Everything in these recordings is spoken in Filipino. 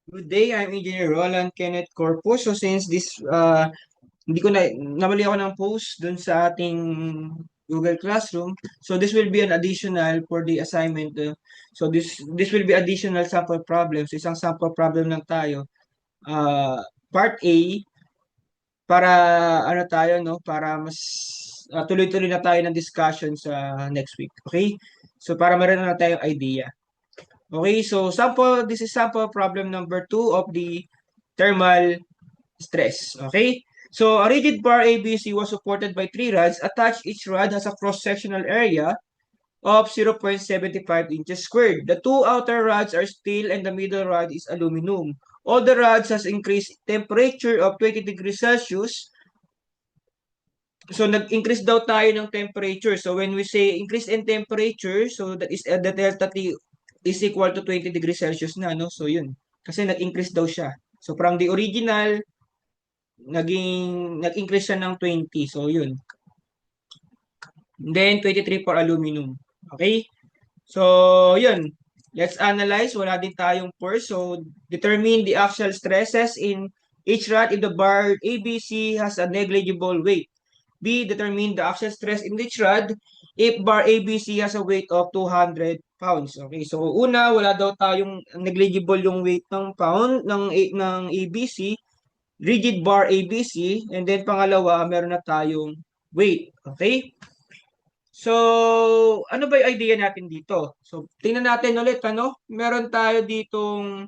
Good day, I'm Engineer Roland Kenneth Corpus. So since this, hindi ko na, namali ako ng post dun sa ating Google Classroom. So this will be an additional for the assignment. So this will be additional sample problems. Isang sample problem lang tayo. Part A, para ano tayo, no? Para mas tuloy-tuloy na tayo ng discussion sa next week. Okay? So para meron na tayong idea. Okay, so this is sample problem number 2 of the thermal stress. Okay? So, a rigid bar ABC was supported by three rods attached. Each rod has a cross-sectional area of 0.75 inches squared. The two outer rods are steel and the middle rod is aluminum. All the rods has increased temperature of 20 degrees Celsius. So, nag-increase daw tayo ng temperature. So, when we say increase in temperature, so that is the delta T is equal to 20 degrees Celsius na, no? So, yun. Kasi nag-increase daw siya. So, from the original nag-increase siya ng 20. So, yun. Then, 23 for aluminum. Okay? So, yun. Let's analyze. Wala din tayong force. So, determine the axial stresses in each rod if the bar ABC has a negligible weight. B. Determine the axial stress in each rod if bar ABC has a weight of 200 pounds. Okay, so una, wala daw tayong negligible yung weight ng pound ng ABC, rigid bar ABC, and then pangalawa, meron na tayong weight. Okay? So, ano ba yung idea natin dito? So, tingnan natin ulit, ano? Meron tayo ditong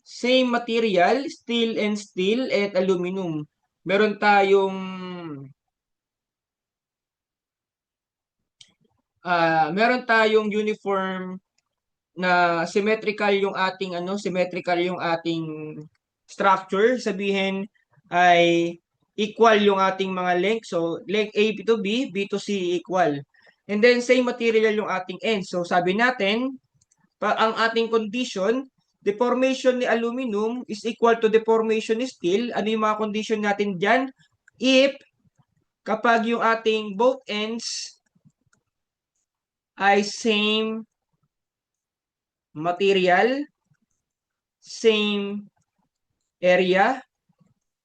same material, steel at aluminum. Meron tayong uniform na symmetrical yung ating structure. Sabihin ay equal yung ating mga length. So, length A to B, B to C equal. And then, same material yung ating ends. So, sabi natin, ang ating condition, deformation ni aluminum is equal to deformation ni steel. Ano yung mga condition natin dyan? If, kapag yung ating both ends ay same material, same area,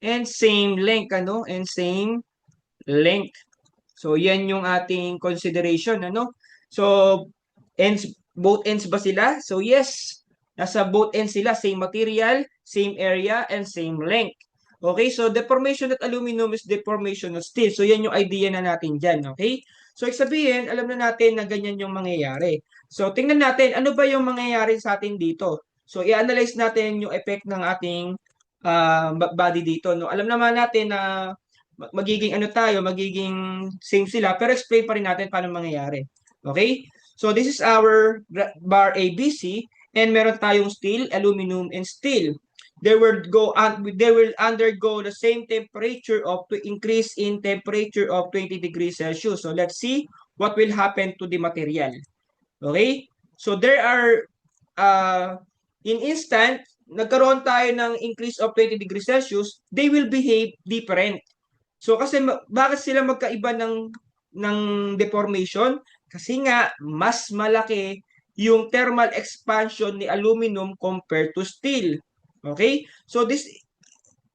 and same length, ano? And same length. So, yan yung ating consideration, ano? So, both ends ba sila? So, yes. Nasa both ends sila. Same material, same area, and same length. Okay, so deformation at aluminum is deformation of steel. So, yan yung idea na natin dyan, okay? So, sabihin, alam na natin na ganyan yung mangyayari. So, tingnan natin, ano ba yung mangyayari sa atin dito? So, i-analyze natin yung effect ng ating body dito. No? Alam naman natin na magiging same sila, pero explain pa rin natin paano mangyayari. Okay? So, this is our bar ABC, and meron tayong steel, aluminum, and steel. They will undergo the same temperature of to increase in temperature of 20 degrees Celsius. So, let's see what will happen to the material. Okay? So, there are in instant, nagkaroon tayo ng increase of 20 degrees Celsius, they will behave different. So kasi bakit sila magkaiba ng deformation? Kasi nga mas malaki yung thermal expansion ni aluminum compared to steel. Okay? So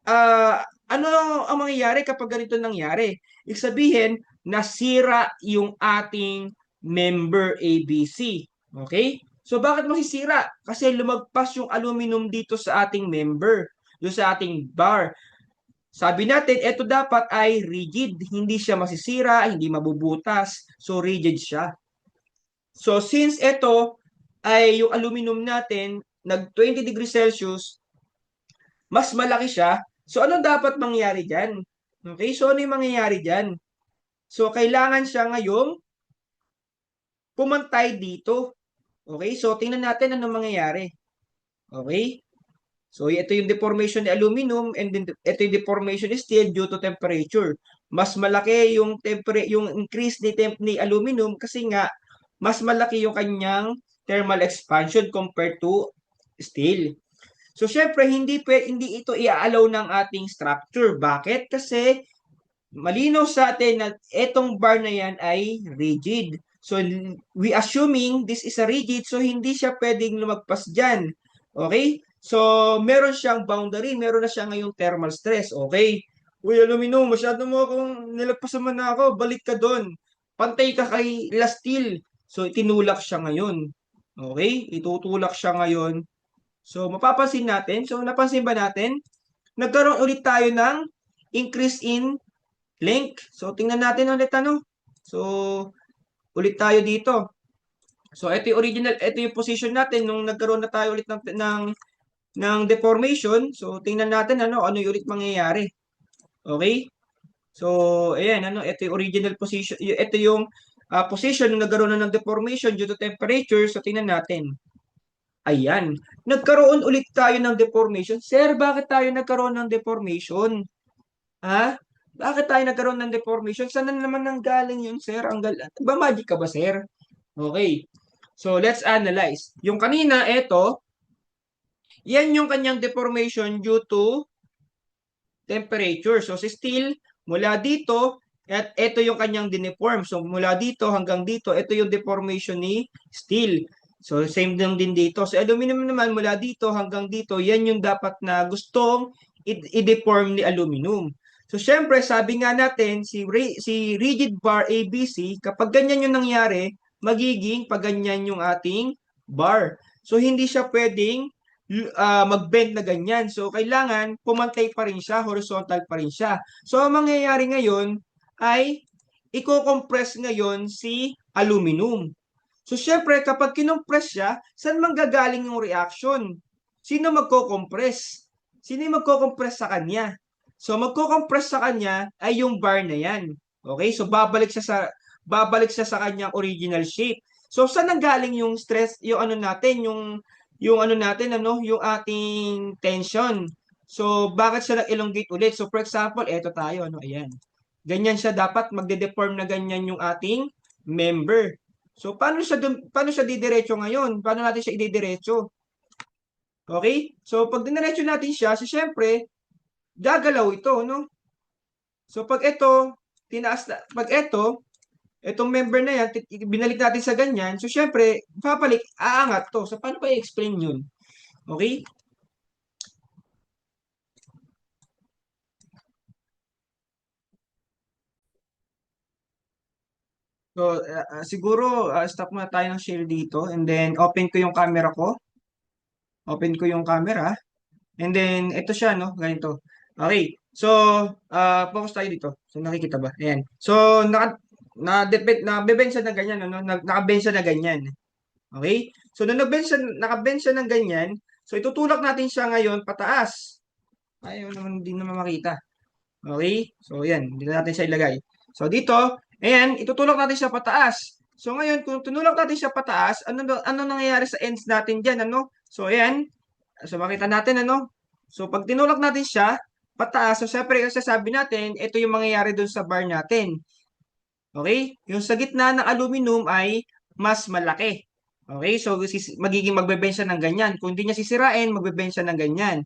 ano ang mangyayari kapag ganito nangyari? Ibig sabihin, nasira yung ating member ABC. Okay? So bakit masisira? Kasi lumagpas yung aluminum dito sa ating member, doon sa ating bar. Sabi natin, ito dapat ay rigid. Hindi siya masisira, hindi mabubutas. So, rigid siya. So, since ito ay yung aluminum natin, nag 20 degrees Celsius, mas malaki siya. So, ano dapat mangyari dyan? Okay, so ano yung mangyayari dyan? So, kailangan siya ngayong pumantay dito. Okay, so tingnan natin ano mangyayari. Okay, so, ito yung deformation ni aluminum and then ito yung deformation ni steel due to temperature. Mas malaki yung increase ni aluminum kasi nga mas malaki yung kanyang thermal expansion compared to steel. So, syempre, hindi ito i-allow ng ating structure. Bakit? Kasi malinaw sa atin na itong bar na yan ay rigid. So, we assuming this is a rigid, so hindi siya pwedeng lumagpas dyan. Okay? So, meron siyang boundary, meron na siya ngayong thermal stress. Okay? Uy, aluminum, masyado mo akong nilagpasan mo na ako, balik ka doon. Pantay ka kay Lastil. So, itinulak siya ngayon. Okay? Itutulak siya ngayon. So, mapapansin natin. So, napansin ba natin? Nagkaroon ulit tayo ng increase in length. So, tingnan natin ulit ano. So, ulit tayo dito. So, ito yung original, ito yung position natin nung nagkaroon na tayo ulit ng deformation. So, tingnan natin ano yung ulit mangyayari. Okay? So, ayan, ito yung original position, ito yung position nung nagkaroon na ng deformation due to temperature. So, tingnan natin. Ayan. Nagkaroon ulit tayo ng deformation. Sir, bakit tayo nagkaroon ng deformation? Ha? Bakit tayo nagkaroon ng deformation? Saan na naman nang galing yun, sir? Ba magic ka ba, sir? Okay. So, let's analyze. Yung kanina, ito, yan yung kanyang deformation due to temperature. So, si steel, mula dito, at ito yung kanyang dineform. So, mula dito hanggang dito, ito yung deformation ni steel. So, same lang din dito. So, aluminum naman, mula dito hanggang dito, yan yung dapat na gustong i-deform ni aluminum. So, syempre, sabi nga natin, si rigid bar ABC, kapag ganyan yung nangyari, magiging pag ganyan yung ating bar. So, hindi siya pwedeng mag-bend na ganyan. So, kailangan pumantay pa rin siya, horizontal pa rin siya. So, ang mangyayari ngayon ay i-compress ngayon si aluminum. So, syempre, kapag kinompress siya, saan manggagaling yung reaction? Sino magko-compress? Sino yung magko-compress sa kanya? So, magko-compress sa kanya ay yung bar na yan. Okay? So, babalik siya sa kanyang original shape. So, saan nanggaling yung stress, yung ano natin, yung ano natin, yung ating tension. So, bakit siya nag-elongate ulit? So, for example, eto tayo, ayan. Ganyan siya dapat magde-deform na ganyan yung ating member. So, paano siya didiretso ngayon? Paano natin siya ididiretso? Okay? So, pag diniretso natin siya, so syempre, gagalaw ito, no? So, pag ito, itong member na yan, binalik natin sa ganyan, so syempre, papalik, aangat to. So, paano pa i-explain yun? Okay? So, siguro, stop muna tayo ng share dito and then open ko yung camera ko. Open ko yung camera. And then, ito siya, no? Ganito. Okay. So, focus tayo dito. So, nakikita ba? Ayan. So, naka-bend siya na ganyan, ano? Naka-bend siya na ganyan. Okay? So, nung naka-bend siya ng ganyan, so, itutulak natin siya ngayon pataas. Ayaw naman, hindi naman makita. Okay? So, ayan. Dito natin siya ilagay. So, dito, ayan, itutulak natin siya pataas. So, ngayon, kung tunulak natin siya pataas, ano nangyayari sa ends natin dyan, ano? So, ayan. So, makita natin, ano? So, pag tinulak natin siya, pataas, so, syempre, yung sasabi natin, ito yung mangyayari dun sa bar natin. Okay? Yung sa gitna ng aluminum ay mas malaki. Okay? So, magiging magbe-bend siya ng ganyan. Kung hindi niya sisirain, magbe-bend siya ng ganyan.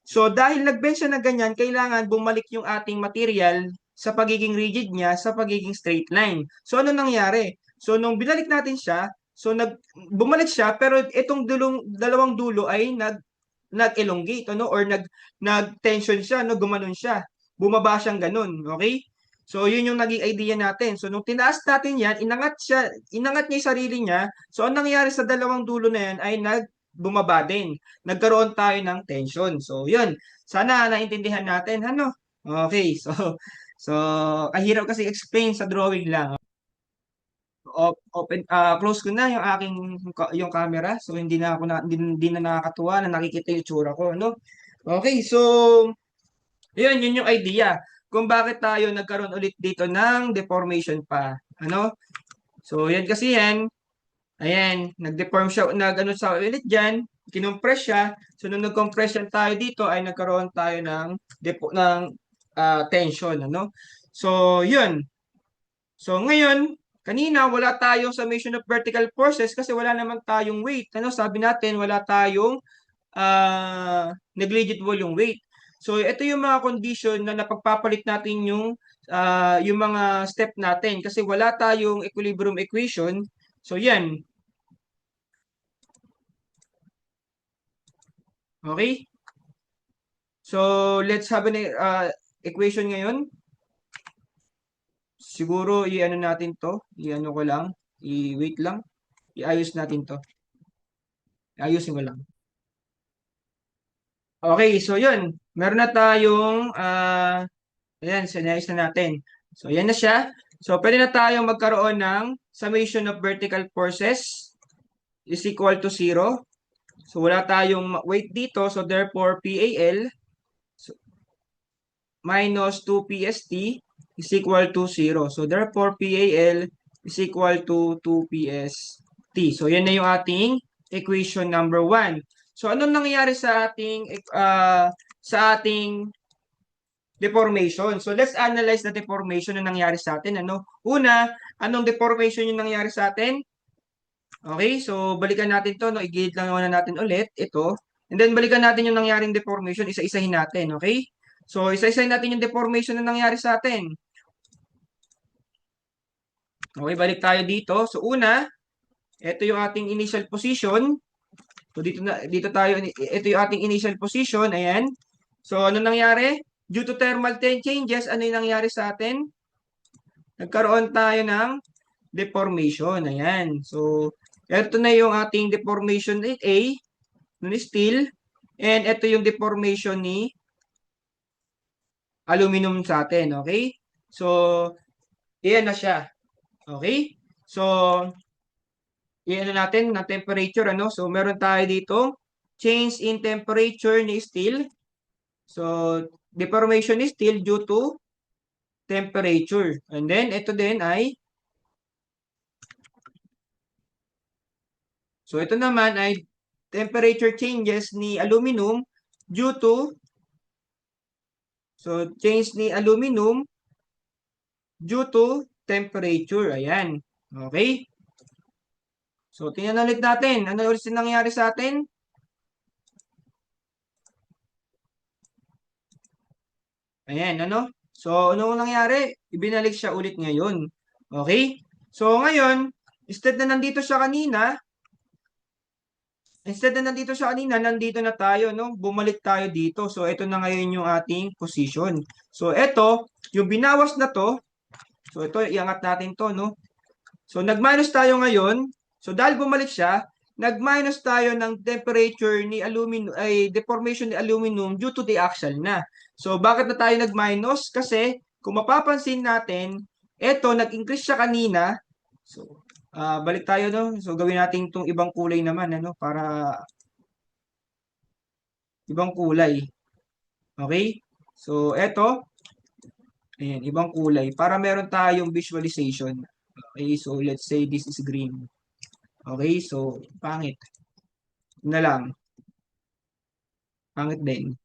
So, dahil nag-bend siya ng ganyan, kailangan bumalik yung ating material sa pagiging rigid niya, sa pagiging straight line. So, ano nangyari? So, nung binalik natin siya, so bumalik siya, pero itong dalawang dulo ay nag-elongate, ano, or nag-tension siya, no, gumanon siya. Bumaba siyang ganun, okay? So, yun yung naging idea natin. So, nung tinaas natin yan, inangat niya yung sarili niya. So, ang nangyari sa dalawang dulo na yan ay bumaba din. Nagkaroon tayo ng tension. So, yun. Sana naintindihan natin, ano? Okay, so, kahirap kasi explain sa drawing lang. Close ko na yung yung camera. So, hindi na nakakatuwa na nakikita yung tsura ko, no? Okay, so, yun yung idea kung bakit tayo nagkaroon ulit dito ng deformation pa. Ano? So, yan kasi yan. Ayan, nag-deform siya, nag-ano sa ulit dyan, kinompress siya. So, nung nag-compress yan tayo dito, ay nagkaroon tayo ng tension, ano? So, yun. So, ngayon, kanina, wala tayong summation of vertical forces kasi wala naman tayong weight. Ano, sabi natin, wala tayong negligible yung weight. So, ito yung mga condition na napagpapalit natin yung mga step natin kasi wala tayong equilibrium equation. So, yan. Okay? So, let's have an equation ngayon. Siguro, i-ano natin to. I-ano ko lang. I-wait lang. I-ayos natin to. Ayusin ko lang. Okay, so yun. Meron na tayong, ayan, sinayos na natin. So, yan na siya. So, pwede na tayong magkaroon ng summation of vertical forces is equal to 0. So, wala tayong weight dito. So, therefore, PAL minus 2PST is equal to 0. So, therefore, PAL is equal to 2PST. So, yan na yung ating equation number 1. So, anong nangyayari sa ating deformation? So, let's analyze the deformation na nangyari sa atin. Una, anong deformation yung nangyari sa atin? Okay, so balikan natin to, no? I-gate lang muna natin ulit, ito. And then balikan natin yung nangyaring deformation, isa-isahin natin, okay? So, isa-isahin natin yung deformation na nangyari sa atin. Okay, balik tayo dito. So, una, ito yung ating initial position. So, dito tayo, ito yung ating initial position, ayan. So, ano nangyari? Due to thermal changes, ano yung nangyari sa atin? Nagkaroon tayo ng deformation, ayan. So, ito na yung ating deformation A, ni steel, and ito yung deformation ni aluminum sa atin, okay? So, iyan na siya. Okay? So, iyan na natin na temperature, So, meron tayo dito, change in temperature ni steel. So, deformation ni steel due to temperature. And then, ito din ay, so ito naman ay temperature changes ni aluminum due to, so, change ni aluminum due to temperature. Ayan. Okay? So, tingnan ulit natin. Ano ulit yung nangyari sa atin? Ayan, So, ano nangyari? Ibinalik siya ulit ngayon. Okay? So, ngayon, instead na nandito siya kanina, nandito na tayo, no? Bumalik tayo dito. So, ito na ngayon yung ating position. So, ito, yung binawas na to, so ito, iangat natin to, no? So, nag-minus tayo ngayon. So, dahil bumalik siya, nag-minus tayo ng temperature ni aluminum, ay deformation ni aluminum due to the axial na. So, bakit na tayo nag-minus? Kasi, kung mapapansin natin, eto, nag-increase siya kanina. So, balik tayo, no? So, gawin natin itong ibang kulay naman, para ibang kulay. Okay? So, eto, ayan, ibang kulay. Para meron tayong visualization. Okay, so let's say this is green. Okay, so pangit. Yun na lang. Pangit din.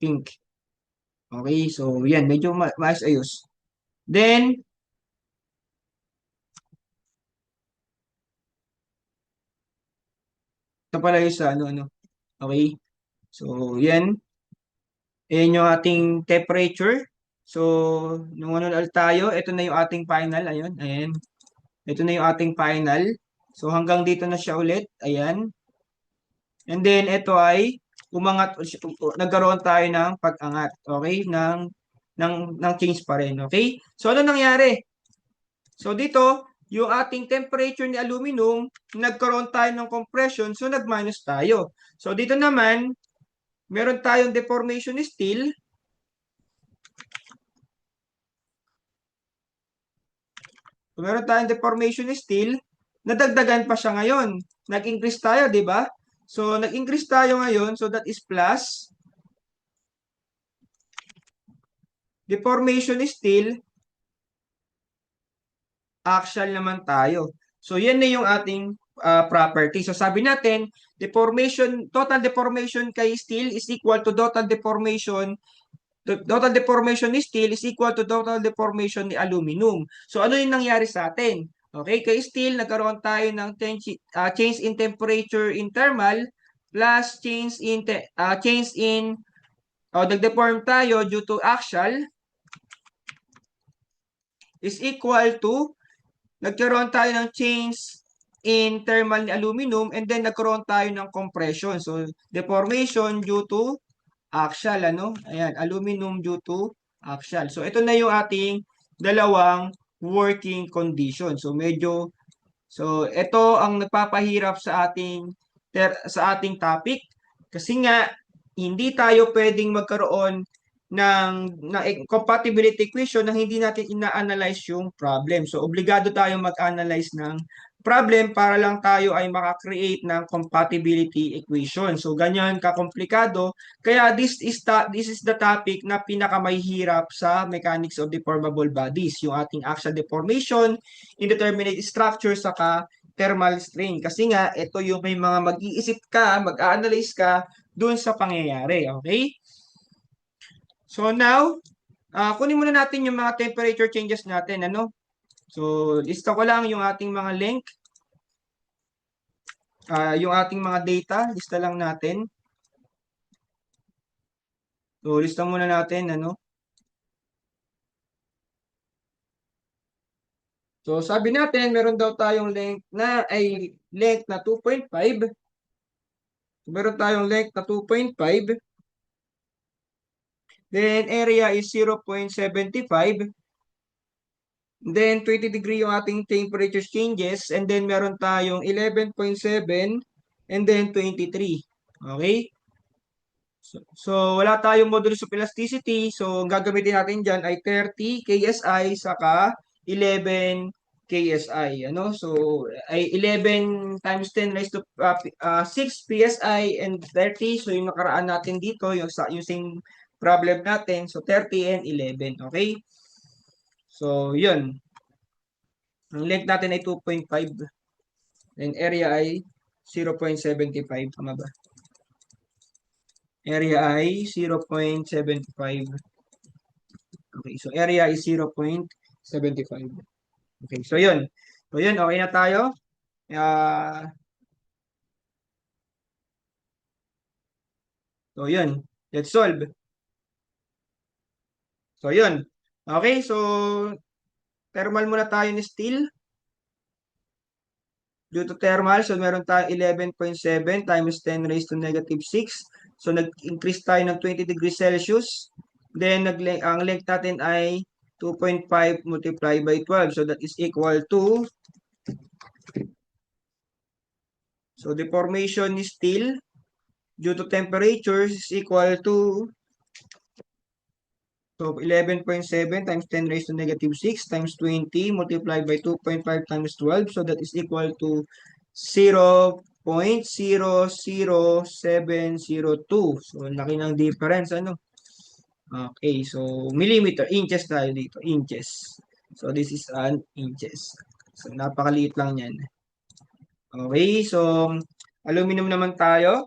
Pink. Okay, so yan. Medyo maayos-ayos. Then, ito pala yung sa ano. Okay, so yan. Ayan yung ating temperature. So, nung ano ulit tayo, ito na yung ating final. Ayun, ayan. Ito na yung ating final. So, hanggang dito na siya ulit. Ayan. And then, ito ay umangat, nagkaroon tayo ng pag-angat. Okay? Ng change pa rin. Okay? So, ano nangyari? So, dito, yung ating temperature ni aluminum, nagkaroon tayo ng compression, so nag-minus tayo. So, dito naman, meron tayong deformation ni steel. So, meron tayong deformation ni steel, nadagdagan pa siya ngayon. Nag-increase tayo, di ba? So, nag-increase tayo ngayon, so that is plus. Deformation ni steel, axial naman tayo. So, yan na yung ating property. So, sabi natin, total deformation kay steel is equal to total deformation ni steel is equal to total deformation ni aluminum. So, ano yung nangyari sa atin? Okay, kay steel, nagkaroon tayo ng change in temperature in thermal plus nag-deform tayo due to axial is equal to nagkaroon tayo ng change in thermal ni aluminum and then nagkaroon tayo ng compression. So, deformation due to axial, ano? Ayan, aluminum due to axial. So, ito na yung ating dalawang working condition. So, ito ang nagpapahirap sa ating topic kasi nga hindi tayo pwedeng magkaroon ng compatibility equation na hindi natin ina-analyze yung problem. So, obligado tayo mag-analyze ng problem para lang tayo ay maka-create ng compatibility equation. So, ganyan kakomplikado. Kaya this is the topic na pinakamahirap sa mechanics of deformable bodies, yung ating axial deformation, indeterminate structure, saka thermal strain. Kasi nga, ito yung may mga mag-iisip ka, mag-analyze ka dun sa pangyayari. Okay? So now, kunin muna natin yung mga temperature changes natin. Ano? So, lista ko lang yung ating mga link. Yung ating mga data, lista lang natin. So, lista muna natin. Ano? So, sabi natin, meron daw tayong length na 2.5. Meron tayong length na 2.5. Then, area is 0.75. Then, 20 degree yung ating temperature changes. And then, meron tayong 11.7 and then 23. Okay? So, wala tayong modulus of elasticity. So, ang gagamitin natin dyan ay 30 KSI saka 11 KSI. Ano? So, ay 11 times 10 raised to 6 PSI and 30. So, yung nakaraan natin dito, yung same problem natin. So, 30 and 11. Okay? So, yun. Ang length natin ay 2.5. And area ay 0.75. Tama ba? Area ay 0.75. Okay, so area is 0.75. Okay, so yun. So yun, okay na tayo. Uh, so yun, let's solve. So yun. Okay, so thermal muna tayo ni steel. Due to thermal, so meron tayong 11.7 times 10 raised to negative 6. So nag-increase tayo ng 20 degrees Celsius. Then ang length natin ay 2.5 multiplied by 12. So that is equal to, so deformation ni steel due to temperatures is equal to, so 11.7 times 10 raised to negative 6 times 20 multiplied by 2.5 times 12. So that is equal to 0.00702. So laki ng difference, ano? Okay, so millimeter, inches tayo dito, inches. So this is an inches. So napakaliit lang yan. Okay, so aluminum naman tayo.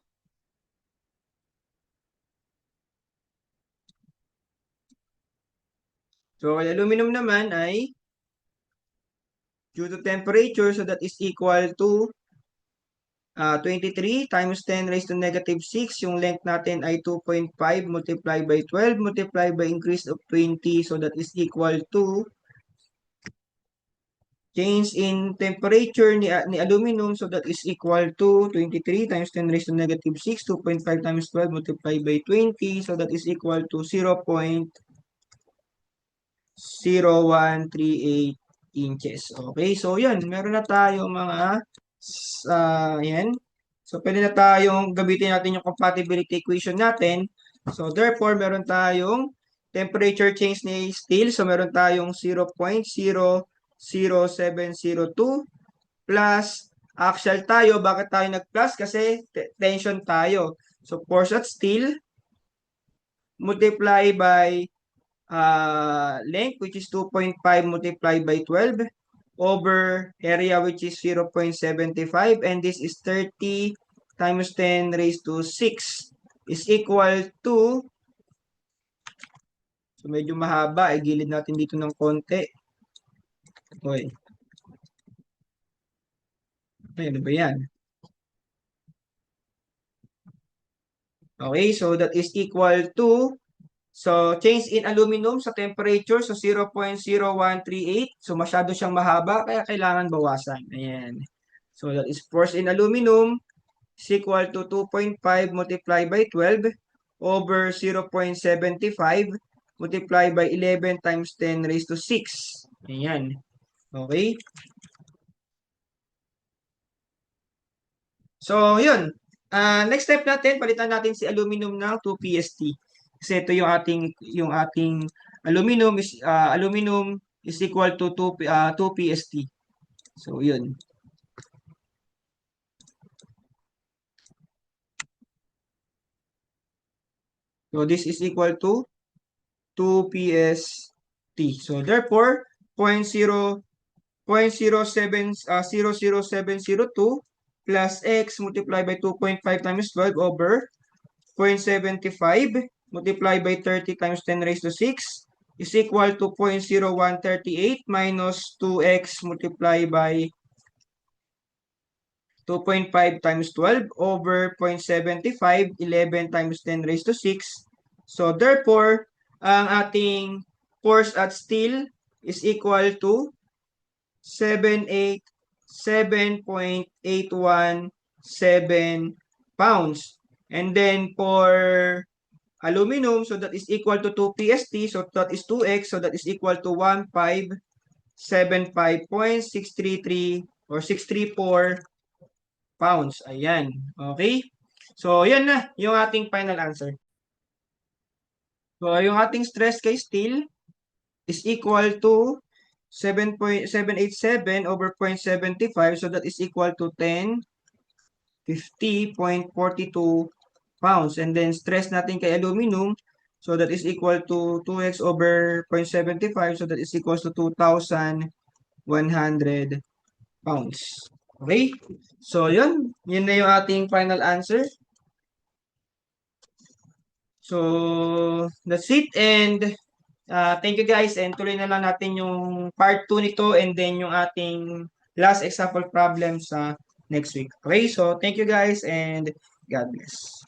So aluminum naman ay due to temperature, so that is equal to 23 times 10 raised to negative 6. Yung length natin ay 2.5 multiplied by 12 multiplied by increase of 20. So that is equal to change in temperature ni aluminum. So that is equal to 23 times 10 raised to negative 6. 2.5 times 12 multiplied by 20. So that is equal to 0.0138 inches. Okay, so yan. Meron na tayo mga yan. So, pwede na tayong gamitin natin yung compatibility equation natin. So, therefore, meron tayong temperature change ni steel. So, meron tayong 0.00702 plus axial tayo. Bakit tayo nag-plus? Kasi tension tayo. So, force at steel multiply by length, which is 2.5 multiplied by 12 over area, which is 0.75, and this is 30 times 10 raised to 6 is equal to, so medyo mahaba, gilid natin dito ng konti. Okay. Ano ba yan? Okay, so that is equal to, so change in aluminum sa temperature, so 0.0138. So masyado siyang mahaba, kaya kailangan bawasan. Ayan. So that is force in aluminum is equal to 2.5 multiplied by 12 over 0.75 multiplied by 11 times 10 raised to 6. Ayan. Okay? So, yun. Next step natin, palitan natin si aluminum ng 2PST. Kasi ito yung ating aluminum is equal to 2PST. So, yun. So, this is equal to 2PST. So, therefore, 0.00702 plus x multiplied by 2.5 times 12 over 0.75 multiplied by 30 times 10 raised to 6 is equal to 0.0138 minus 2x multiplied by 2.5 times 12 over 0.75, 11 times 10 raised to 6. So therefore, ang ating force at steel is equal to 7.8117 pounds. And then for aluminum, so that is equal to 2 PST, so that is 2x, so that is equal to 1575.633 or 634 pounds. Ayan. Okay? So, yan na yung ating final answer. So, yung ating stress kay steel is equal to 7.787 over 0.75. So, that is equal to 1050.42 pounds. And then, stress natin kay aluminum, so that is equal to 2x over 0.75. So, that is equal to 2,100 pounds. Okay? So, yun. Yun na yung ating final answer. So, that's it. And thank you guys. And tuloy na lang natin yung part 2 nito and then yung ating last example problem sa next week. Okay? So, thank you guys and God bless.